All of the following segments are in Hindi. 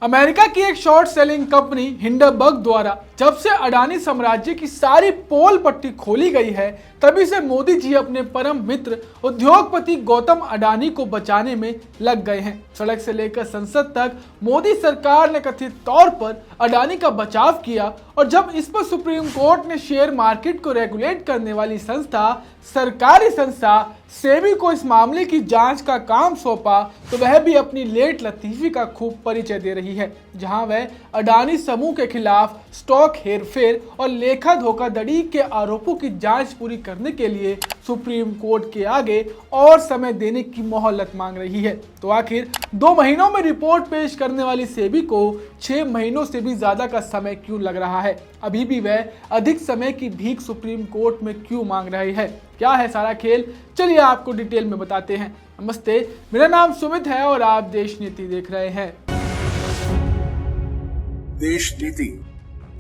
अमेरिका की एक शॉर्ट सेलिंग कंपनी हिंडरबर्ग द्वारा जब से अडानी साम्राज्य की सारी पोल पट्टी खोली गई है, तभी से मोदी जी अपने परम मित्र उद्योगपति गौतम अडानी को बचाने में लग गए हैं। सड़क से लेकर संसद तक मोदी सरकार ने कथित तौर पर अडानी का बचाव किया और जब इस पर सुप्रीम कोर्ट ने शेयर मार्केट को रेगुलेट करने वाली संस्था, सरकारी संस्था सेबी को इस मामले की जांच का काम सौंपा, तो वह भी अपनी लेट लतीफी का खूब परिचय दे रही है, जहां वह अडानी समूह के खिलाफ स्टॉक हेरफेर और लेखा धोखाधड़ी के आरोपों की जांच पूरी करने के लिए सुप्रीम कोर्ट के आगे और समय देने की मोहलत मांग रही है। तो आखिर 2 महीनों में रिपोर्ट पेश करने वाली सेबी को 6 महीनों से भी ज्यादा का समय क्यों लग रहा है? अभी भी वह अधिक समय की भीख सुप्रीम कोर्ट में क्यों मांग रहे हैं? क्या है सारा खेल? चलिए आपको डिटेल में बताते हैं। नमस्ते, मेरा नाम सुमित है और आप देश नीति देख रहे हैं। देश नीति,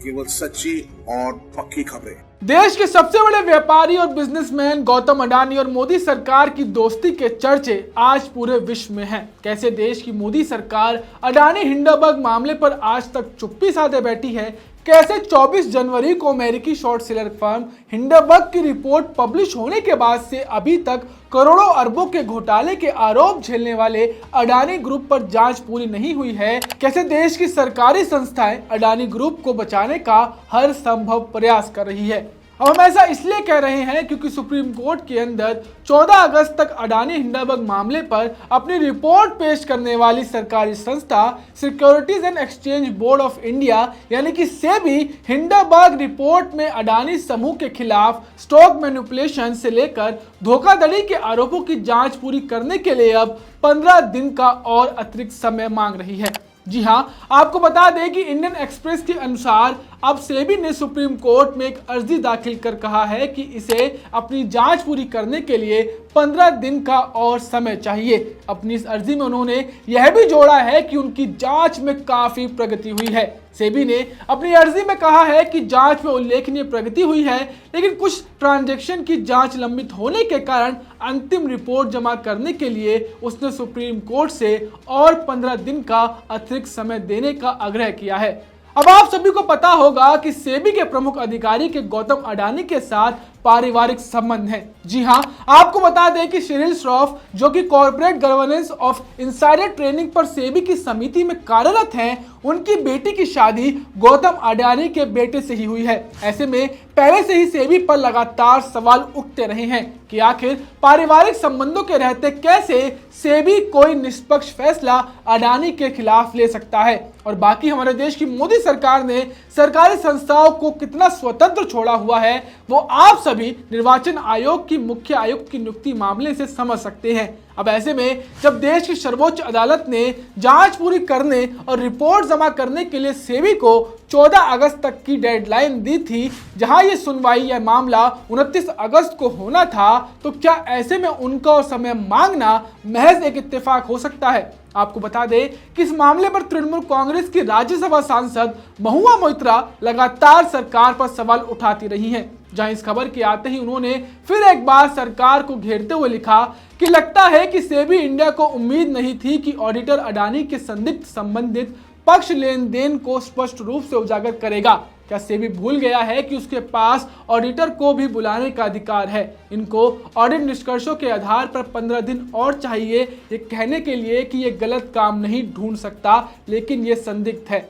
केवल सच्ची और पक्की खबरें। देश के सबसे बड़े व्यापारी और बिजनेसमैन गौतम अडानी और मोदी सरकार की दोस्ती के चर्चे आज पूरे विश्व में हैं। कैसे देश की मोदी सरकार अडानी हिंडरबर्ग मामले पर आज तक चुप्पी साधे बैठी है, कैसे 24 जनवरी को अमेरिकी शॉर्ट सेलर फर्म हिंडरबर्ग की रिपोर्ट पब्लिश होने के बाद से अभी तक करोड़ों अरबों के घोटाले के आरोप झेलने वाले अडानी ग्रुप पर जांच पूरी नहीं हुई है, कैसे देश की सरकारी संस्थाएं अडानी ग्रुप को बचाने का हर संभव प्रयास कर रही है। अब हम ऐसा इसलिए कह रहे हैं क्योंकि सुप्रीम कोर्ट के अंदर 14 अगस्त तक अडानी हिंडरबर्ग मामले पर अपनी रिपोर्ट पेश करने वाली सरकारी संस्था securities and exchange board of India यानी कि सेबी हिंडरबर्ग रिपोर्ट में अडानी समूह के खिलाफ स्टॉक मैनिपुलेशन से लेकर धोखाधड़ी के आरोपों की जांच पूरी करने के लिए अब 15 दिन का और अतिरिक्त समय मांग रही है। जी हां, आपको बता दें कि इंडियन एक्सप्रेस के अनुसार अब सेबी ने सुप्रीम कोर्ट में एक अर्जी दाखिल कर कहा है कि इसे अपनी जांच पूरी करने के लिए 15 दिन का और समय चाहिए। अपनी इस अर्जी में उन्होंने यह भी जोड़ा है कि उनकी जांच में काफी प्रगति हुई है। सेबी ने अपनी अर्जी में कहा है कि जांच में उल्लेखनीय प्रगति हुई है, लेकिन कुछ ट्रांजैक्शन की जांच लंबित होने के कारण अंतिम रिपोर्ट जमा करने के लिए उसने सुप्रीम कोर्ट से और 15 दिन का अतिरिक्त समय देने का आग्रह किया है। अब आप सभी को पता होगा कि सेबी के प्रमुख अधिकारी के गौतम अडानी के साथ पारिवारिक संबंध है। जी हां, आपको बता दें कि शिरिल श्रॉफ, जो कि corporate governance of insider training पर सेबी की समिति में कार्यरत हैं, उनकी बेटी की शादी गौतम अडानी के बेटे से ही हुई है। ऐसे में पहले से ही सेबी पर लगातार सवाल उठते रहे हैं कि आखिर पारिवारिक संबंधों के रहते कैसे सेबी कोई निष्पक्ष फैसला अडानी के खिलाफ ले सकता है, और बाकी हमारे देश की मोदी सरकार ने सरकारी संस्थाओं को कितना स्वतंत्र छोड़ा हुआ है, वो आप सभी निर्वाचन आयोग की मुख्य आयुक्त की नियुक्ति मामले से समझ सकते हैं। अब ऐसे में जब देश की सर्वोच्च अदालत ने जांच पूरी करने और रिपोर्ट जमा करने के लिए सेबी को 14 अगस्त तक की डेडलाइन दी थी, जहां ये सुनवाई या मामला 29 अगस्त को होना था, तो क्या ऐसे में उनका और समय मांगना महज एक इत्तेफाक हो सकता है? आपको बता दें कि इस मामले पर तृणमूल कांग्रेस की राज्यसभा सांसद महुआ मोइत्रा लगातार सरकार पर सवाल उठाती रही हैं, जहां इस खबर के आते ही उन्होंने फिर एक बार सरकार को घेरते हुए लिखा कि लगता है कि सेबी इंडिया को उम्मीद नहीं थी कि ऑडिटर अडानी के संदिग्ध संबंधित पक्ष लेन देन को स्पष्ट रूप से उजागर करेगा। क्या सेबी भूल गया है कि उसके पास ऑडिटर को भी बुलाने का अधिकार है? इनको ऑडिट निष्कर्षों के आधार पर 15 दिन और चाहिए ये कहने के लिए कि ये गलत काम नहीं ढूंढ सकता, लेकिन ये संदिग्ध है।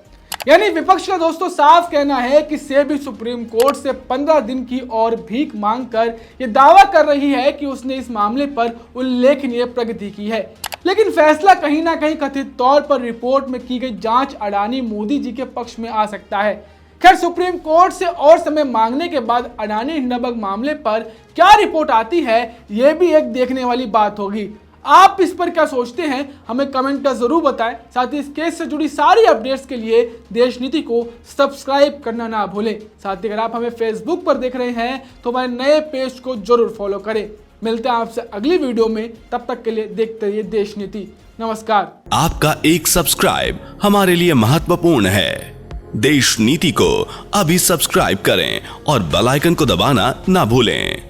यानी विपक्ष का दोस्तों साफ कहना है कि सेबी सुप्रीम कोर्ट से 15 दिन की और भीख मांगकर ये दावा कर रही है कि उसने इस मामले पर उल्लेखनीय प्रगति की है, लेकिन फैसला कहीं ना कहीं कथित तौर पर रिपोर्ट में की गई जांच अडानी मोदी जी के पक्ष में आ सकता है। खैर, सुप्रीम कोर्ट से और समय मांगने के बाद अडानी हिंडरबर्ग मामले पर क्या रिपोर्ट आती है, यह भी एक देखने वाली बात होगी। आप इस पर क्या सोचते हैं, हमें कमेंट कर जरूर बताएं। साथ ही इस केस से जुड़ी सारी अपडेट्स के लिए देश नीति को सब्सक्राइब करना ना भूलें। साथ ही अगर आप हमें फेसबुक पर देख रहे हैं तो हमारे नए पेज को जरूर फॉलो करें। मिलते हैं आपसे अगली वीडियो में, तब तक के लिए देखते रहिए देश नीति। नमस्कार। आपका एक सब्सक्राइब हमारे लिए महत्वपूर्ण है। देश नीति को अभी सब्सक्राइब करें और बेल आइकन को दबाना ना भूलें।